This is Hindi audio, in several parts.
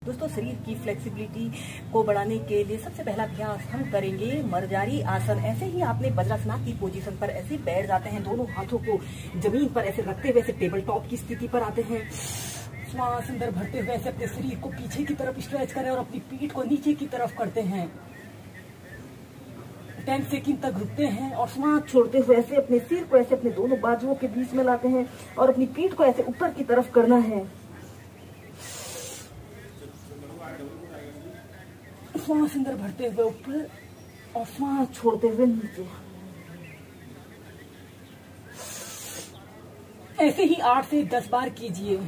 दोस्तों, शरीर की फ्लेक्सिबिलिटी को बढ़ाने के लिए सबसे पहला अभ्यास हम करेंगे मर्जारी आसन। ऐसे ही आपने वज्रासन की पोजीशन पर ऐसे बैठ जाते हैं, दोनों हाथों को जमीन पर ऐसे रखते हुए ऐसे टेबल टॉप की स्थिति पर आते हैं। श्वास अंदर भरते हुए ऐसे अपने शरीर को पीछे की तरफ स्ट्रेच करें और अपनी पीठ को नीचे की तरफ करते हैं। 10 सेकंड तक रुकते हैं और श्वास छोड़ते हुए ऐसे अपने सिर को ऐसे अपने दोनों बाजुओं के बीच में लाते हैं और अपनी पीठ को ऐसे ऊपर की तरफ करना है। श्वास अंदर भरते हुए ऊपर और श्वास छोड़ते हुए नीचे। ऐसे ही 8 से 10 बार कीजिए।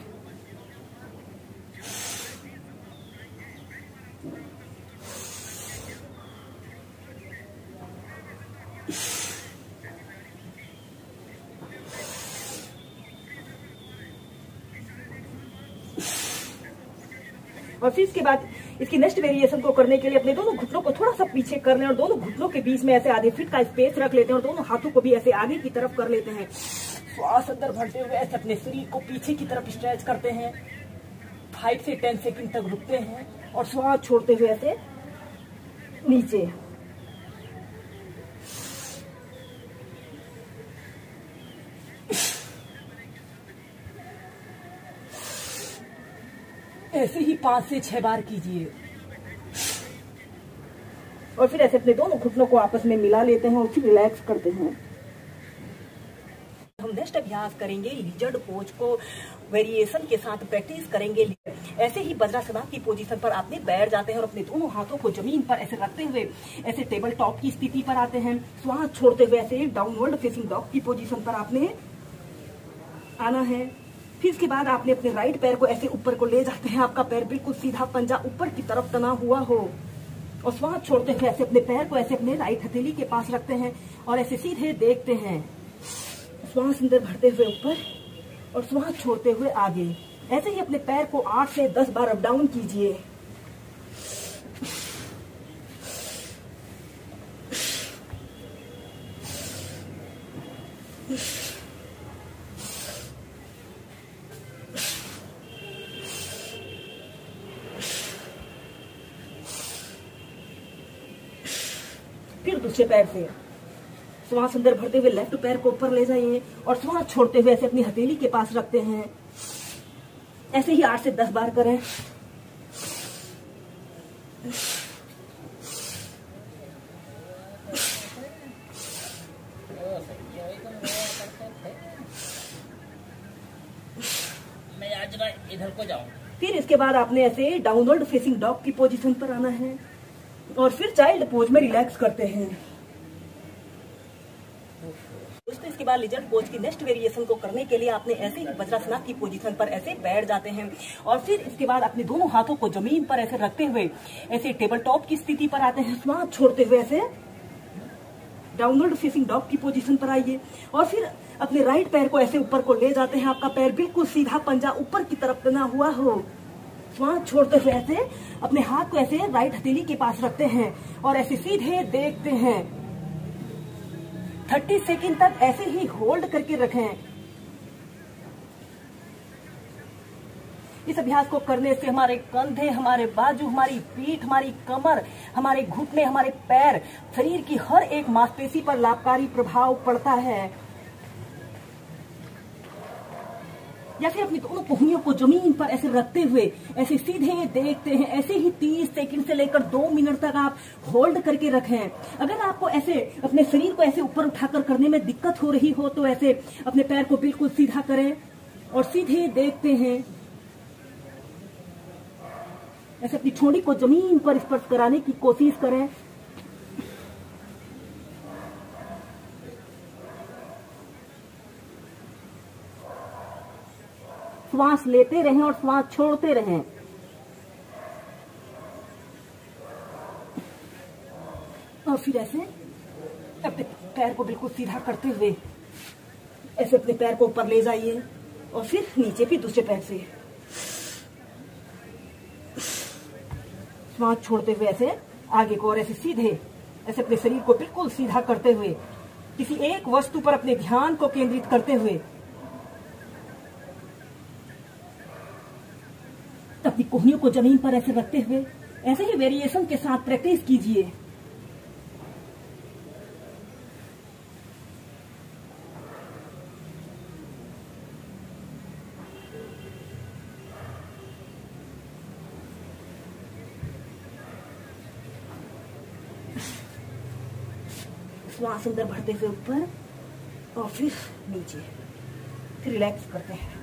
और फिर इसके बाद इसकी नेक्स्ट वेरिएशन को करने के लिए अपने दोनों घुटनों को थोड़ा सा पीछे कर लें और दोनों घुटनों के बीच में ऐसे आधे फीट का स्पेस रख लेते हैं और दोनों हाथों को भी ऐसे आगे की तरफ कर लेते हैं। श्वास अंदर भरते हुए ऐसे अपने शरीर को पीछे की तरफ स्ट्रेच करते हैं। 5 से 10 सेकंड तक रुकते हैं और श्वास छोड़ते हुए ऐसे नीचे। ऐसे ही 5 से 6 बार कीजिए और फिर ऐसे अपने दोनों घुटनों को आपस में मिला लेते हैं और फिर रिलैक्स करते हैं। हम नेक्स्ट अभ्यास करेंगे लिजर्ड पोज को वेरिएशन के साथ प्रैक्टिस करेंगे। ऐसे ही वज्रासन की पोजीशन पर आपने बैठ जाते हैं और अपने दोनों हाथों को जमीन पर ऐसे रखते हुए ऐसे टेबल टॉप की स्थिति पर आते हैं। श्वास छोड़ते हुए ऐसे डाउनवर्ड फेसिंग डॉग की पोजीशन पर आपने आना है। फिर इसके बाद आपने अपने राइट पैर को ऐसे ऊपर को ले जाते हैं। आपका पैर बिल्कुल सीधा, पंजा ऊपर की तरफ तना हुआ हो और श्वास छोड़ते हुए ऐसे अपने पैर को ऐसे अपने राइट हथेली के पास रखते हैं और ऐसे सीधे देखते हैं। श्वास अंदर भरते हुए ऊपर और श्वास छोड़ते हुए आगे। ऐसे ही अपने पैर को 8 से 10 बार अप डाउन कीजिए। फिर दूसरे पैर से श्वास अंदर भरते हुए लेफ्ट पैर को ऊपर ले जाइए और श्वास छोड़ते हुए ऐसे अपनी हथेली के पास रखते हैं। ऐसे ही 8 से 10 बार करें। मैं आज इधर को जाऊं। फिर इसके बाद आपने ऐसे डाउनवर्ड फेसिंग डॉग की पोजीशन पर आना है और फिर चाइल्ड पोज में रिलैक्स करते हैं। दोस्तों, इसके बाद लिजर्ड पोज की नेक्स्ट वेरिएशन को करने के लिए आपने ऐसे ही वज्रासन की पोजीशन पर ऐसे बैठ जाते हैं और फिर इसके बाद अपने दोनों हाथों को जमीन पर ऐसे रखते हुए ऐसे टेबल टॉप की स्थिति पर आते हैं। श्वास छोड़ते हुए ऐसे डाउनवर्ड फेसिंग डॉग की पोजीशन पर आइए और फिर अपने राइट पैर को ऐसे ऊपर को ले जाते हैं। आपका पैर बिल्कुल सीधा, पंजा ऊपर की तरफ तना हुआ हो। श्वास छोड़ते हुए ऐसे अपने हाथ को ऐसे राइट हथेली के पास रखते हैं और ऐसे सीधे देखते हैं। 30 सेकंड तक ऐसे ही होल्ड करके रखें। इस अभ्यास को करने से हमारे कंधे, हमारे बाजू, हमारी पीठ, हमारी कमर, हमारे घुटने, हमारे पैर, शरीर की हर एक मांसपेशी पर लाभकारी प्रभाव पड़ता है। या फिर अपनी दोनों कोहनियों को जमीन पर ऐसे रखते हुए ऐसे सीधे देखते हैं। ऐसे ही 30 सेकंड से लेकर 2 मिनट तक आप होल्ड करके रखें। अगर आपको ऐसे अपने शरीर को ऐसे ऊपर उठाकर करने में दिक्कत हो रही हो तो ऐसे अपने पैर को बिल्कुल सीधा करें और सीधे देखते हैं। ऐसे अपनी ठोड़ी को जमीन पर स्पर्श कराने की कोशिश करें। श्वास लेते रहें और श्वास छोड़ते रहें। और फिर ऐसे अपने पैर को बिल्कुल सीधा करते हुए ऐसे अपने पैर को ऊपर ले जाइए और फिर नीचे भी दूसरे पैर से श्वास छोड़ते हुए ऐसे आगे को और ऐसे सीधे ऐसे अपने शरीर को बिल्कुल सीधा करते हुए किसी एक वस्तु पर अपने ध्यान को केंद्रित करते हुए अपनी कोहनियों को जमीन पर ऐसे रखते हुए ऐसे ही वेरिएशन के साथ प्रैक्टिस कीजिए। श्वास अंदर भरते हुए ऊपर और फिर नीचे, फिर रिलैक्स करते हैं।